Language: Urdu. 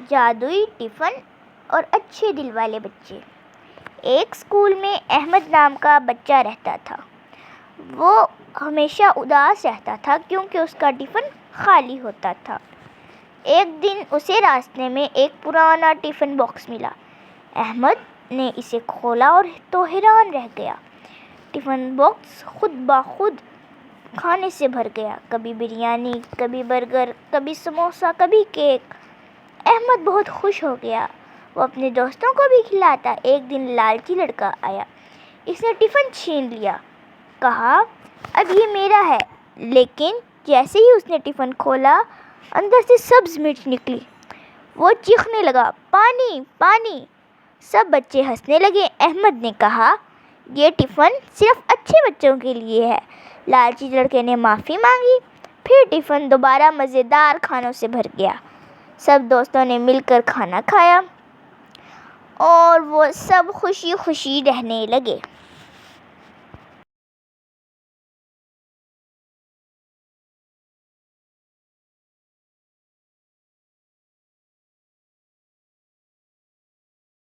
جادوئی ٹفن اور اچھے دل والے بچے۔ ایک اسکول میں احمد نام کا بچہ رہتا تھا۔ وہ ہمیشہ اداس رہتا تھا کیونکہ اس کا ٹفن خالی ہوتا تھا۔ ایک دن اسے راستے میں ایک پرانا ٹفن باکس ملا۔ احمد نے اسے کھولا تو حیران رہ گیا۔ ٹفن باکس خود بخود کھانے سے بھر گیا۔ کبھی بریانی، کبھی برگر، کبھی سموسہ، کبھی کیک۔ احمد بہت خوش ہو گیا۔ وہ اپنے دوستوں کو بھی کھلاتا۔ ایک دن لالچی لڑکا آیا۔ اس نے ٹفن چھین لیا۔ کہا، اب یہ میرا ہے۔ لیکن جیسے ہی اس نے ٹفن کھولا، اندر سے سبز مرچ نکلی۔ وہ چیخنے لگا، پانی، پانی! سب بچے ہنسنے لگے۔ احمد نے کہا، یہ ٹفن صرف اچھے بچوں کے لیے ہے۔ لالچی لڑکے نے معافی مانگی۔ پھر ٹفن دوبارہ مزیدار کھانوں سے بھر گیا۔ سب دوستوں نے مل کر کھانا کھایا اور وہ سب خوشی خوشی رہنے لگے۔